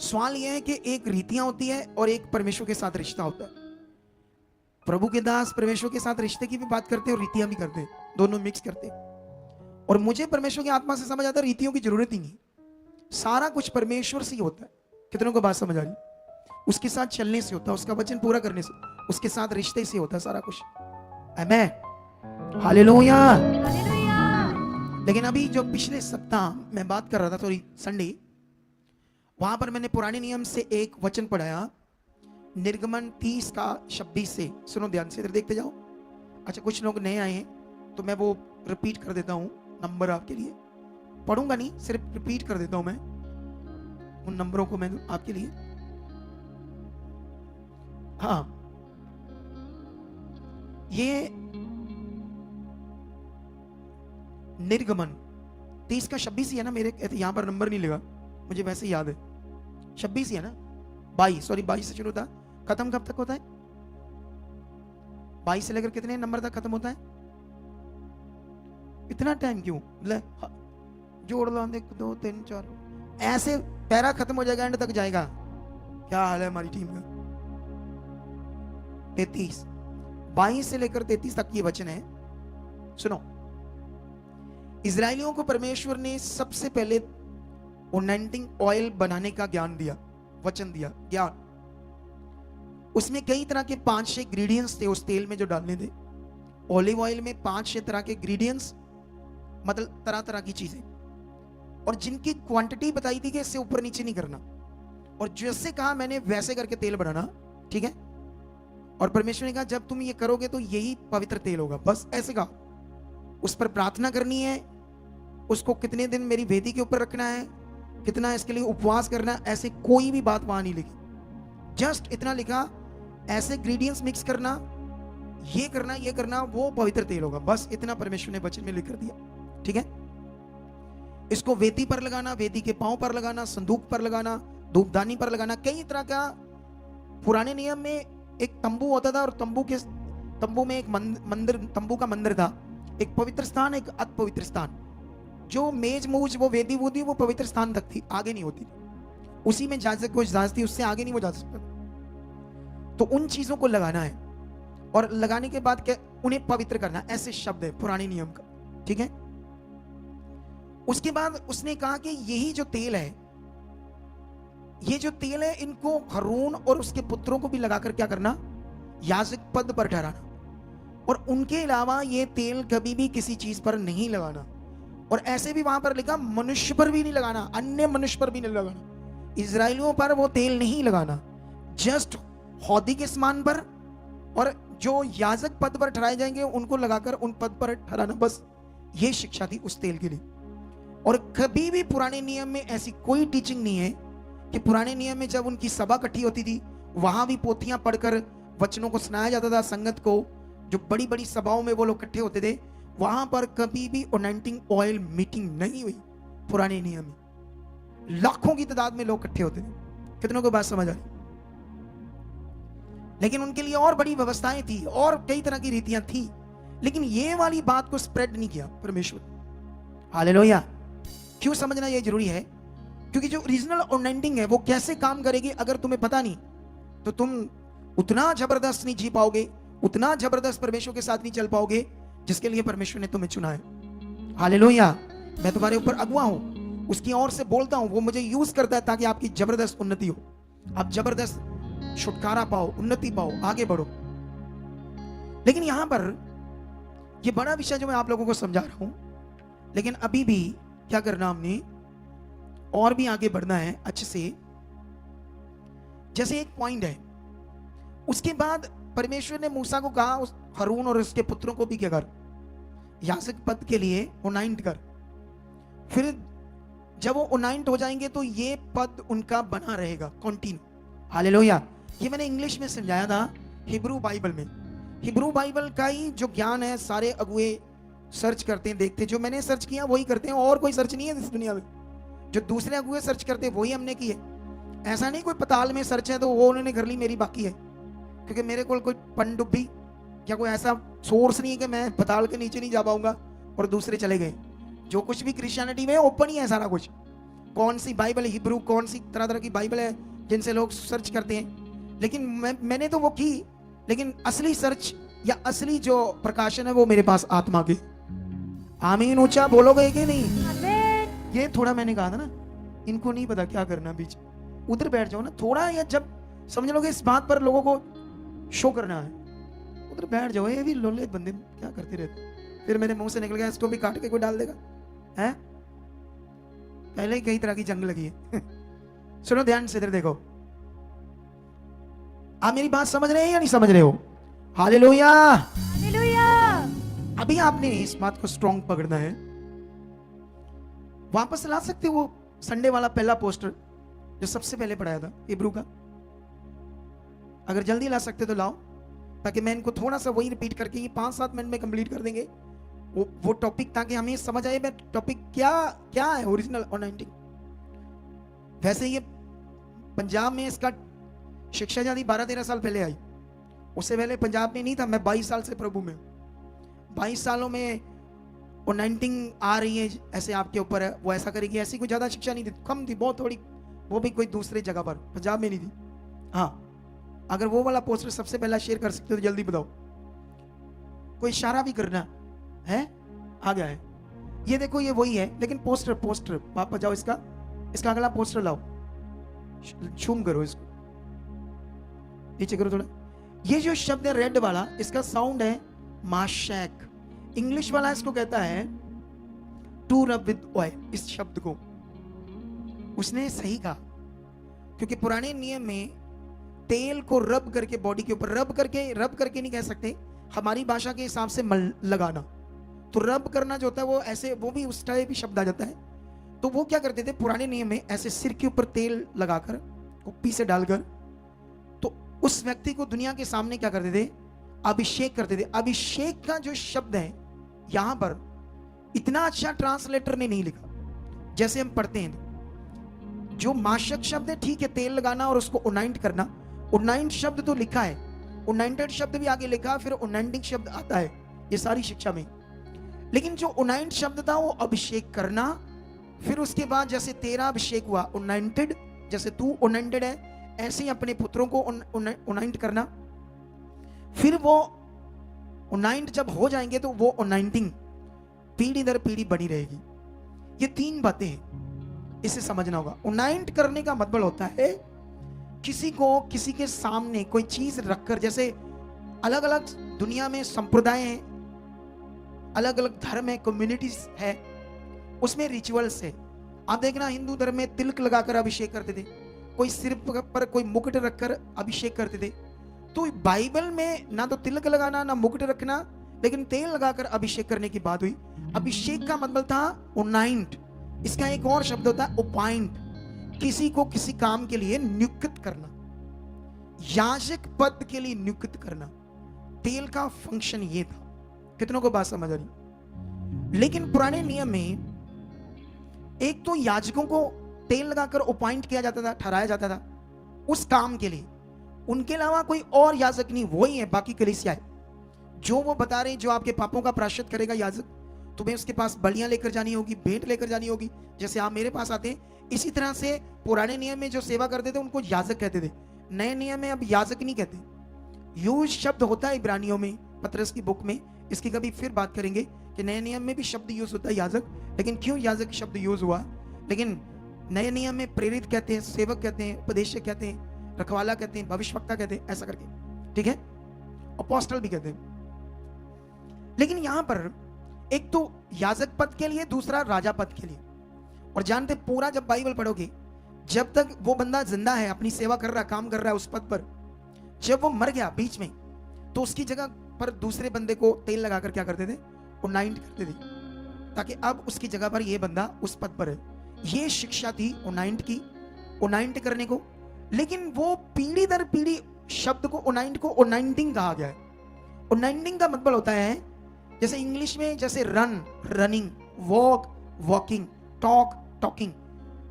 सवाल यह है कि एक रीतियां होती है और एक परमेश्वर के साथ रिश्ता होता है। प्रभु के दास परमेश्वर के साथ रिश्ते की भी बात करते हैं और रीतियां भी करते हैं, दोनों मिक्स करते हैं। और मुझे परमेश्वर की आत्मा से समझ आता है रीतियों की जरूरत ही नहीं, सारा कुछ परमेश्वर से ही होता है। कितनों को बात समझ आ रही? उसके साथ चलने से होता है, उसका वचन पूरा करने से, उसके साथ रिश्ते से होता है सारा कुछ। आमेन, हालेलुया। लेकिन अभी जो पिछले सप्ताह मैं बात कर रहा था, सॉरी संडे, वहां पर मैंने पुराने नियम से एक वचन पढ़ाया, निर्गमन 30 का 26 से। सुनो ध्यान से, इधर देखते जाओ। अच्छा, कुछ लोग नए आए हैं तो मैं वो रिपीट कर देता हूं नंबर आपके लिए। पढ़ूंगा नहीं, सिर्फ रिपीट कर देता हूं मैं उन नंबरों को, मैं आपके लिए। हाँ, ये निर्गमन 30 का 26 ही है ना, मेरे यहां पर नंबर नहीं लगा, मुझे वैसे याद है 26 ही है ना। 22, सॉरी 22 से शुरू होता है, खत्म कब तक होता है? 22 से लेकर कितने नंबर तक खत्म होता है? इतना टाइम क्यों? जोड़ लो, 1 2 3 4, ऐसे पैरा खत्म हो जाएगा, एंड तक जाएगा। क्या हाल है हमारी टीम का? 33, 22 से लेकर 33 तक ये वचन है। सुनो, इजरायलियों को परमेश्वर ने सबसे पहले ओनेंटिंग ऑयल बनाने का ज्ञान दिया, वचन दिया, ज्ञान। उसमें कई तरह के 5-6 इंग्रेडिएंट्स थे उस तेल में जो डालने थे। ऑलिव ऑयल में 5-6 तरह के इंग्रेडिएंट्स, मतलब तरह तरह की चीजें, और जिनकी क्वांटिटी बताई थी कि इससे ऊपर नीचे नहीं करना। और जैसे कहा मैंने वैसे करके तेल बनाना, ठीक है। और परमेश्वर ने कहा जब तुम ये करोगे तो यही पवित्र तेल होगा, बस ऐसे कहा। उस पर प्रार्थना करनी है, उसको कितने दिन मेरी वेदी के ऊपर रखना है, कितना इसके लिए उपवास करना, ऐसे कोई भी बात वहां नहीं लिखी। जस्ट इतना लिखा, ऐसे इंग्रेडिएंट्स मिक्स करना, ये करना, ये करना, वो पवित्र तेल होगा, बस इतना परमेश्वर ने वचन में लिख कर दिया, ठीक है। इसको वेदी पर लगाना, वेदी के पांव पर लगाना, संदूक पर लगाना, धूपदानी पर लगाना, कई तरह का। पुराने नियम में एक तंबू होता था, और तंबू में एक मंदिर, तंबू का मंदिर था, एक पवित्र स्थान, एक अपवित्र स्थान। जो मेज मूज वो वेदी वूदी वो पवित्र स्थान तक थी, आगे नहीं होती थी। उसी में इजाजत को इजाजत थी, उससे आगे नहीं वो जा सकता। तो उन चीजों को लगाना है, और लगाने के बाद क्या, उन्हें पवित्र करना, ऐसे शब्द है पुराने नियम का, ठीक है। उसके बाद उसने कहा कि यही जो तेल है, ये जो तेल है, इनको हारून और उसके पुत्रों को भी लगाकर क्या करना, याजक पद पर ठहराना। और उनके अलावा ये तेल कभी भी किसी चीज पर नहीं लगाना। और ऐसे भी वहां पर लिखा, मनुष्य पर भी नहीं लगाना, अन्य मनुष्य पर भी नहीं लगाना, इजरायलियों पर वो तेल नहीं लगाना, जस्ट हौदी के समान पर, और जो याजक पद पर ठहराए जाएंगे उनको लगाकर उन पद पर ठहराना, बस ये शिक्षा थी उस तेल के लिए। और कभी भी पुराने नियम में ऐसी कोई टीचिंग नहीं है कि पुराने नियम में जब उनकी सभा इकट्ठी होती थी, वहां भी पोथियां पढ़कर वचनों को सुनाया जाता था संगत को। जो बड़ी बड़ी सभाओं में वो लोग इकट्ठे होते थे, वहां पर कभी भी ओनेंटिंग ऑयल मीटिंग नहीं हुई पुराने नियम में। लाखों की तादाद में लोग इकट्ठे होते थे। कितनों को बात समझ आ रही? लेकिन उनके लिए और बड़ी व्यवस्थाएं थी और कई तरह की रीतियां थी, लेकिन ये वाली बात को स्प्रेड नहीं किया परमेश्वर। हालेलुया। क्यों समझना ये जरूरी है? क्योंकि जो ओरिजिनल ओनेंटिंग है वो कैसे काम करेगी अगर तुम्हें पता नहीं, तो तुम उतना जबरदस्त नहीं जी पाओगे, उतना जबरदस्त परमेश्वर के साथ नहीं चल पाओगे जिसके लिए परमेश्वर ने तुम्हें चुना है। हालेलुया। मैं तुम्हारे ऊपर अगुआ हूं, उसकी ओर से बोलता हूं, वो मुझे यूज करता है ताकि आपकी जबरदस्त उन्नति हो, आप जबरदस्त छुटकारा पाओ, उन्नति पाओ, आगे बढ़ो। लेकिन यहां पर यह बड़ा विषय जो मैं आप लोगों को समझा रहा हूं, लेकिन अभी भी क्या करना, हमने और भी आगे बढ़ना है अच्छे से। जैसे एक पॉइंट है, उसके बाद परमेश्वर ने मूसा को कहा, उस हारून और उसके पुत्रों को भी क्या कर, याजक पद के लिए ओनाइंट कर। फिर जब वो ओनाइंट हो जाएंगे तो ये पद उनका बना रहेगा, कंटिन्यू। हालेलुया। ये मैंने इंग्लिश में समझाया था, हिब्रू बाइबल में। हिब्रू बाइबल का ही जो ज्ञान है सारे अगुए सर्च करते हैं, देखते हैं, जो मैंने सर्च किया वही करते हैं, और कोई सर्च नहीं है इस दुनिया में। जो दूसरे अगुए सर्च करते हैं वही हमने की है। ऐसा नहीं कोई पताल में सर्च है तो वो उन्होंने कर ली, मेरी बाकी है। क्योंकि मेरे को कोई पनडुब्बी या कोई ऐसा सोर्स नहीं है कि मैं पताल के नीचे नहीं जा पाऊंगा और दूसरे चले गए। जो कुछ भी क्रिश्चियनिटी में ओपन ही है सारा कुछ। कौन सी बाइबल हिब्रू, कौन सी तरह तरह की बाइबल है जिनसे लोग सर्च करते हैं, लेकिन मैंने तो वो की, लेकिन असली सर्च या असली जो प्रकाशन है वो मेरे पास आत्मा के। आमीन ऊंचा बोलोगे कि नहीं? ये थोड़ा मैंने कहा था ना, इनको नहीं पता क्या करना, बीच उधर बैठ जाओ ना थोड़ा, या जब समझ लोगे इस बात पर लोगों को शो करना है, उधर बैठ जाओ। ये भी लोले बंदे क्या करते रहते, फिर मेरे मुंह से निकल गया इसको भी काट के कोई डाल देगा है। पहले ही कई तरह की जंग लगी है। सुनो ध्यान से, इधर देखो। आप मेरी बात समझ रहे हैं या नहीं समझ रहे हो? Hallelujah, hallelujah. अभी आपने इस बात को स्ट्रॉन्ग पकड़ना है। वापस ला सकते हो वो संडे वाला पहला पोस्टर जो सबसे पहले पढ़ाया था हिब्रू का? अगर जल्दी ला सकते तो लाओ, ताकि मैं इनको थोड़ा सा वही रिपीट करके ये 5-7 मिनट में कंप्लीट कर देंगे वो टॉपिक, ताकि हमें समझ आए मैं टॉपिक क्या है ओरिजिनल अनॉइंटिंग। वैसे ये पंजाब में इसका शिक्षा जाती 12-13 साल पहले आई, उससे पहले पंजाब में नहीं था। मैं 22 साल से प्रभु में, 22 सालों में अनॉइंटिंग आ रही है ऐसे आपके ऊपर है, वो ऐसा करेगी, ऐसी कोई ज्यादा शिक्षा नहीं थी, कम थी बहुत थोड़ी, वो भी कोई दूसरी जगह पर, पंजाब में नहीं थी। हाँ, अगर वो वाला पोस्टर सबसे पहला शेयर कर सकते हो तो जल्दी बताओ, कोई इशारा भी करना है। आ गया है ये, देखो ये वही है, लेकिन पोस्टर वापस जाओ, इसका अगला पोस्टर लाओ, झूम करो इसको, नीचे करो थोड़ा। ये जो शब्द है रेड वाला, इसका साउंड है माशैक। इंग्लिश वाला इसको कहता है टू रब विद ऑयल। इस शब्द को उसने सही कहा, क्योंकि पुराने नियम में तेल को रब करके बॉडी के ऊपर, रब करके नहीं कह सकते, हमारी भाषा के हिसाब से मल लगाना, तो रब करना जो होता है वो ऐसे, वो भी उस टाइप ही शब्द आ जाता है। तो वो क्या करते थे पुराने नियम में, ऐसे सिर के ऊपर तेल लगाकर कुप्पी से डालकर, तो उस व्यक्ति को दुनिया के सामने क्या करते थे, अभिषेक करते थे। अभिषेक का जो शब्द है यहां पर इतना अच्छा ट्रांसलेटर ने नहीं लिखा जैसे हम पढ़ते हैं। जो माशक शब्द है ठीक है, तेल लगाना और उसको उनाइंट करना, उनाइंट शब्द तो लिखा है, उनाइंटेड शब्द भी आगे लिखा, फिर उनाइंटिंग शब्द आता है ये सारी शिक्षा में। लेकिन जो उनाइंट शब्द था वो अभिषेक करना, फिर उसके बाद जैसे तेरा अभिषेक हुआ उनाइंटेड, जैसे तू उनाइंटेड है ऐसे ही अपने पुत्रों को उनाइंट करना, फिर वो उनाइंट जब हो जाएंगे तो वो उनाइंटिंग पीढ़ी दर पीढ़ी बनी रहेगी। ये 3 बातें हैं, इसे समझना होगा। उनाइंट करने का मतलब होता है किसी को किसी के सामने कोई चीज रखकर, जैसे अलग अलग दुनिया में संप्रदाय हैं, अलग अलग धर्म है, कम्युनिटीज है, उसमें रिचुअल्स है। आप देखना हिंदू धर्म में तिलक लगाकर अभिषेक करते थे, कोई सिर पर कोई मुकुट रखकर अभिषेक करते थे। तो बाइबल में ना तो तिलक लगाना ना मुकुट रखना, लेकिन तेल लगाकर अभिषेक करने की बात हुई। अभिषेक का मतलब था उनाइंट। इसका एक और शब्द होता है अपॉइंट, किसी को किसी काम के लिए नियुक्त करना, याजक पद के लिए नियुक्त करना। तेल का फंक्शन ये था। कितनों को बात समझ आ रही? लेकिन पुराने नियम में एक तो याजकों को तेल लगाकर अपॉइंट किया जाता था, ठहराया जाता था उस काम के लिए, उनके अलावा कोई और याजक नहीं, वही है बाकी कलीसिया है। जो वो बता रहे हैं, जो आपके पापों का प्रायश्चित करेगा याजक, तुम्हें उसके पास बलियां लेकर जानी होगी, भेंट लेकर जानी होगी, जैसे आप मेरे पास आते हैं। इसी तरह से पुराने नियम में जो सेवा करते थे उनको याजक कहते थे। नए नियम में अब याजक नहीं कहते। यूज शब्द होता है इब्रानियों में, पतरस की बुक में, इसकी कभी फिर बात करेंगे कि नए नियम में भी शब्द यूज होता है याजक, लेकिन क्यों याजक शब्द यूज हुआ। लेकिन नए नियम में प्रेरित कहते हैं, सेवक कहते हैं, उपदेशक कहते हैं, रखवाला कहते हैं, भविष्यवक्ता कहते हैं, ऐसा करके, ठीक है, अपोस्टल भी कहते हैं। लेकिन यहां पर एक तो याजक पद के लिए, दूसरा राजा पद के लिए। और जानते पूरा जब बाइबल पढ़ोगे, जब तक वो बंदा जिंदा है, अपनी सेवा कर रहा, काम कर रहा है उस पद पर, जब वो मर गया बीच में, तो उसकी जगह पर दूसरे बंदे को तेल लगाकर क्या करते थे, उनाइंट करते थे, ताकि अब उसकी जगह पर ये बंदा उस पद पर है। ये शिक्षा थी उनाइंट की, उनाइंट करने को। लेकिन वो पीढ़ी दर पीढ़ी शब्द को उनाइंट को उनाइंटिंग कहा गया है। उनाइंटिंग का मतलब होता है जैसे इंग्लिश में जैसे run, running, walk, walking, talk, talking.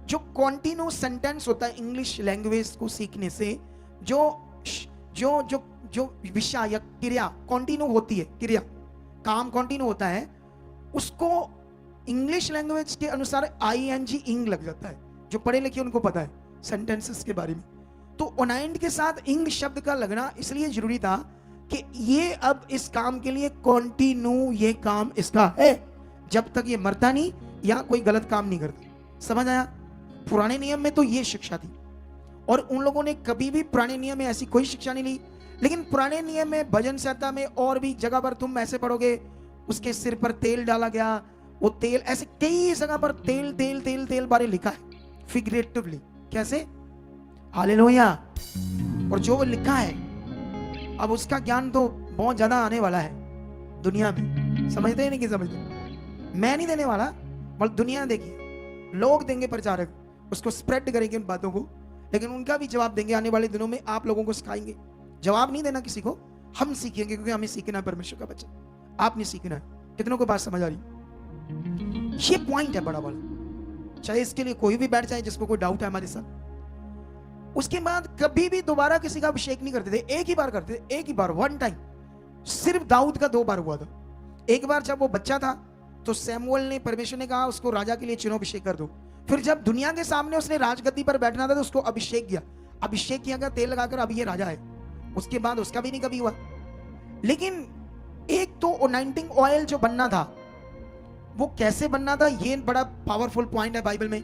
जो कॉन्टिन्यू सेंटेंस होता है इंग्लिश लैंग्वेज को सीखने से, जो जो जो जो विषय या क्रिया कॉन्टिन्यू होती है, क्रिया काम कॉन्टिन्यू होता है, उसको इंग्लिश लैंग्वेज के अनुसार ING इंग लग जाता है। जो पढ़े लिखे उनको पता है सेंटेंसेस के बारे में। तो ओनाइंट के साथ इंग शब्द का लगना इसलिए जरूरी था कि ये अब इस काम के लिए कॉन्टिन्यू ये काम इसका है, जब तक ये मरता नहीं या कोई गलत काम नहीं करता। समझ आया? पुराने नियम में तो ये शिक्षा थी, और उन लोगों ने कभी भी पुराने नियम में ऐसी कोई शिक्षा नहीं ली। लेकिन पुराने नियम में, भजन संहिता में और भी जगह पर तुम ऐसे पढ़ोगे, उसके सिर पर तेल डाला गया, वो तेल, ऐसे कई जगह पर तेल तेल तेल तेल बारे लिखा है फिगरेटिवली। कैसे? हालेलुया। और जो वो लिखा है, अब उसका ज्ञान तो बहुत ज्यादा आने वाला है दुनिया में। समझते हैं नहीं कि समझते? मैं नहीं देने वाला, बल्कि दुनिया देखिए, लोग देंगे प्रचारक, उसको स्प्रेड करेंगे उन बातों को, लेकिन उनका भी जवाब देंगे आने वाले दिनों में। आप लोगों को सिखाएंगे। जवाब नहीं देना किसी को, हम सीखेंगे, क्योंकि हमें सीखना है परमेश्वर का बच्चा, आपने सीखना है। कितनों को बात समझ आ रही? ये पॉइंट है बड़ा बड़ा, चाहे इसके लिए कोई भी बैठ जाए जिसको कोई डाउट है हमारे साथ। उसके बाद कभी भी दोबारा किसी का अभिषेक नहीं करते थे, एक ही बार करते थे, एक ही बार, वन टाइम। सिर्फ दाऊद का 2 बार हुआ था। एक बार जब वो बच्चा था तो सैमुअल ने, परमेश्वर ने कहा उसको राजा के लिए चुनो, अभिषेक कर दो। फिर जब दुनिया के सामने उसने राजगद्दी पर बैठना था तो उसको अभिषेक किया, अभिषेक किया गया तेल लगाकर, अब ये राजा है। उसके बाद उसका भी नहीं कभी हुआ। लेकिन एक तो अनॉइंटिंग ऑयल जो बनना था, वो कैसे बनना था, ये बड़ा पावरफुल पॉइंट है बाइबल में।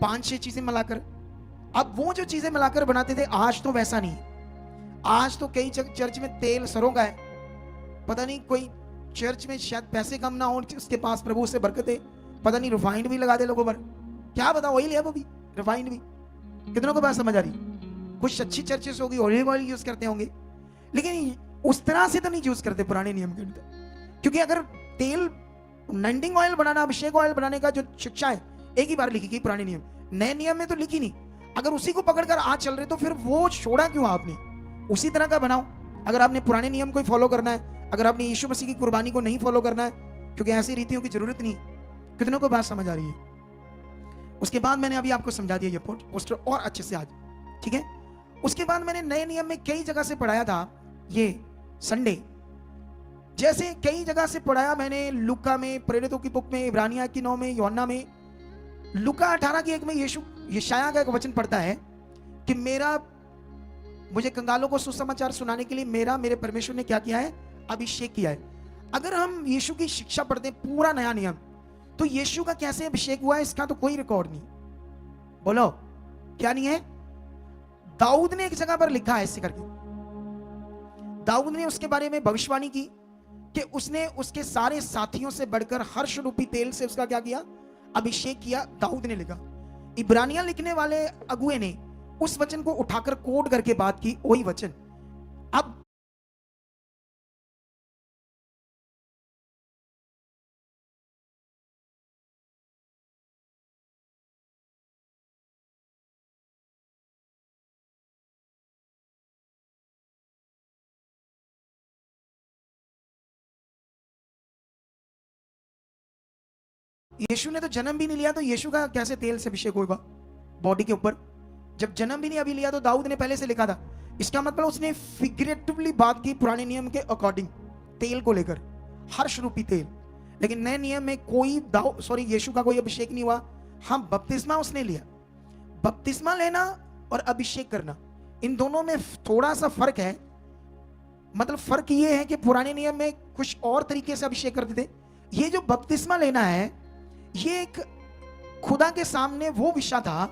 5-6 चीजें मिलाकर, अब वो जो चीजें मिलाकर बनाते थे, आज तो वैसा नहीं। आज तो कई चर्च में तेल सरों का है, पता नहीं कोई चर्च में शायद पैसे कम ना हो उसके पास, प्रभु से बरकत है, पता नहीं रिफाइंड भी लगा दे लोगों पर, क्या पता ऑयल है वो भी, रिफाइंड भी। कितनों को बात समझ आ रही? कुछ अच्छी चर्चेस होगी ऑलिव ऑयल यूज करते होंगे, लेकिन उस तरह से तो नहीं यूज करते पुराने नियम के अंदर। क्योंकि अगर तेल, अनॉइंटिंग ऑयल बनाना, अभिषेक ऑयल बनाने का जो शिक्षा है, एक ही बार लिखी गई पुराने नियम, नए नियम में तो लिखी नहीं। अगर उसी को पकड़कर आज चल रहे तो फिर वो छोड़ा क्यों आपने? उसी तरह का बनाओ। अगर आपने पुराने नियम को फॉलो करना है, अगर आपने यीशु मसीह की कुर्बानी को नहीं फॉलो करना है, क्योंकि ऐसी रीतियों की जरूरत नहीं। कितनों को बात समझ आ रही है? उसके बाद मैंने अभी आपको समझा दिया ये पोस्टर और अच्छे से आज, ठीक है? उसके बाद मैंने नए नियम में कई जगह से पढ़ाया था, ये संडे जैसे कई जगह से पढ़ाया मैंने, लूका में, प्रेरितों की बुक में, इब्रानिया की 9 में, यूहन्ना में। लूका 18 की 1 में यीशु यशायाह का एक वचन पढ़ता है कि मुझे कंगालों को सुसमाचार सुनाने के लिए मेरे परमेश्वर ने क्या किया है? अभिषेक किया है। अगर हम यीशु की शिक्षा पढ़ते हैं, पूरा नया नियम, तो यीशु का कैसे अभिषेक हुआ है इसका तो कोई रिकॉर्ड नहीं। बोलो क्या नहीं है? दाऊद ने एक जगह पर लिखा है ऐसे करके, दाऊद ने उसके बारे में भविष्यवाणी की कि उसने उसके सारे साथियों से बढ़कर हर्ष रूपी तेल से उसका क्या किया? अभिषेक किया। दाऊद ने लिखा। इब्रानिया लिखने वाले अगुए ने उस वचन को उठाकर कोड करके बात की, वही वचन। अब यीशु ने तो जन्म भी नहीं लिया, तो यीशु का कैसे तेल से अभिषेक होगा बॉडी के ऊपर? जब जन्म भी नहीं अभी लिया तो दाऊद ने पहले से लिखा था। इसका मतलब उसने फिगरेटिवली बात की पुराने नियम के अकॉर्डिंग, तेल को लेकर, हर्ष रूपी तेल। लेकिन नए नियम में कोई यीशु का कोई अभिषेक नहीं हुआ। हाँ, बपतिस्मा उसने लिया। बपतिस्मा लेना और अभिषेक करना, इन दोनों में थोड़ा सा फर्क है। मतलब फर्क ये है कि पुराने नियम में कुछ और तरीके से अभिषेक करते थे। ये जो बपतिस्मा लेना है, ये एक खुदा के सामने वो विषय था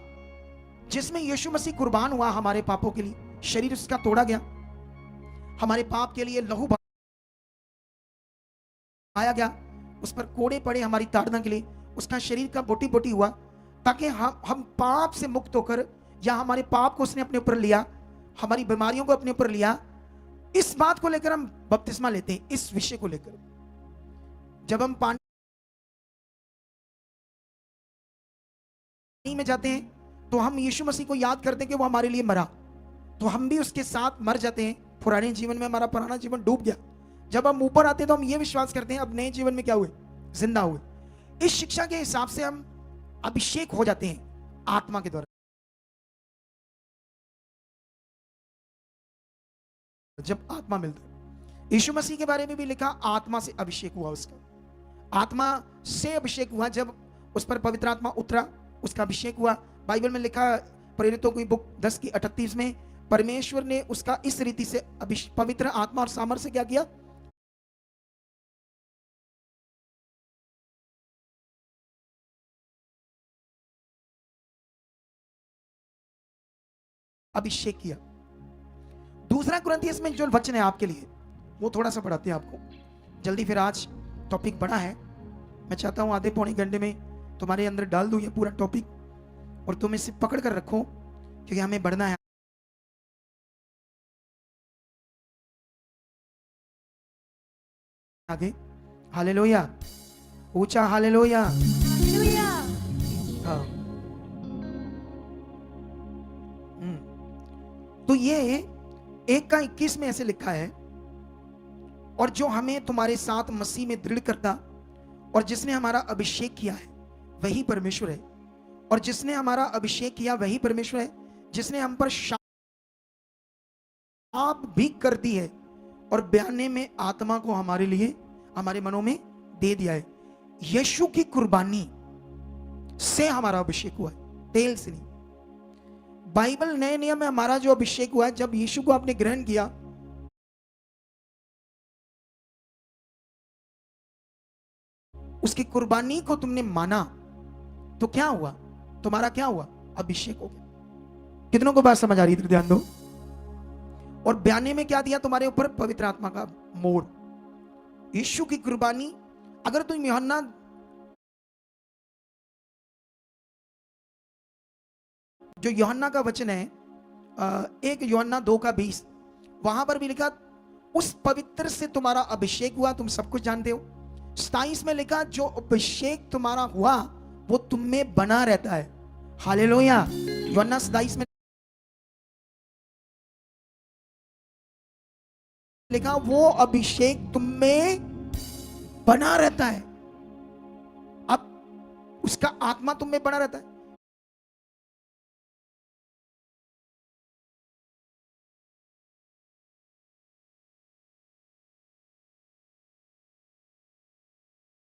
जिसमें यीशु मसीह कुर्बान हुआ हमारे पापों के लिए, शरीर उसका तोड़ा गया, हमारे पाप के लिए लहू बहाया गया, उस पर कोड़े पड़े हमारी ताड़ना के लिए, उसका शरीर का बोटी बोटी हुआ, ताकि हम पाप से मुक्त होकर, या हमारे पाप को उसने अपने ऊपर लिया, हमारी बीमारियों को अपने ऊपर लिया। इस बात को लेकर हम बपतिस्मा लेते हैं, इस विषय को लेकर। जब हम पानी में जाते हैं तो हम यीशु मसीह को याद करते हैं कि वो हमारे लिए मरा, तो हम भी उसके साथ मर जाते हैं। पुराने जीवन में हमारा पुराना जीवन डूब गया। जब हम ऊपर आते हैं तो हम ये विश्वास करते हैं अब नए जीवन में क्या हुए? जिंदा हुए। इस शिक्षा के हिसाब से हम अभिषेक हो जाते हैं आत्मा के द्वारा। जब आत्मा मिलता है, यीशु मसीह के बारे में भी लिखा, आत्मा से अभिषेक हुआ उसका। आत्मा से अभिषेक हुआ, जब उस पर पवित्र आत्मा उतरा, उसका अभिषेक हुआ, बाइबल में लिखा, प्रेरितों की बुक 10 की 38 में, परमेश्वर ने उसका इस रीति से पवित्र आत्मा और सामर्थ से क्या किया, अभिषेक किया। दूसरा कुरिन्थियंस में जो वचन है आपके लिए, वो थोड़ा सा पढ़ाते हैं आपको जल्दी, फिर आज टॉपिक बड़ा है, मैं चाहता हूं आधे पौने घंटे में तुम्हारे अंदर डाल दूं ये पूरा टॉपिक, और तुम इसे पकड़ कर रखो क्योंकि हमें बढ़ना है आगे। हालेलुया, ऊंचा हालेलुया। हाँ, तो ये 1:21 में ऐसे लिखा है, और जो हमें तुम्हारे साथ मसीह में दृढ़ करता और जिसने हमारा अभिषेक किया है वही परमेश्वर है, और जिसने हमारा अभिषेक किया वही परमेश्वर है, जिसने हम पर शाप भी कर दी है और बयाने में आत्मा को हमारे लिए, हमारे मनों में दे दिया है। यीशु की कुर्बानी से हमारा अभिषेक हुआ है, तेल से नहीं। बाइबल नए नियम में हमारा जो अभिषेक हुआ है, जब यीशु को आपने ग्रहण किया, उसकी कुर्बानी को तुमने माना, तो क्या हुआ, तुम्हारा क्या हुआ, अभिषेक हो गया। कितनों को बात समझ आ रही है? ध्यान दो। और बयाने में क्या दिया तुम्हारे ऊपर, पवित्र आत्मा का मोड़। यीशु की कुर्बानी, अगर तुम यूहन्ना जो यूहन्ना का वचन है, 1 यूहन्ना 2:20, वहां पर भी लिखा उस पवित्र से तुम्हारा अभिषेक हुआ, तुम सब कुछ जानते हो। 27 में लिखा जो अभिषेक तुम्हारा हुआ वो तुम में बना रहता है। हालेलुया। यूहन्ना 27 में लिखा वो अभिषेक तुम में बना रहता है। अब उसका आत्मा तुम में बना रहता है।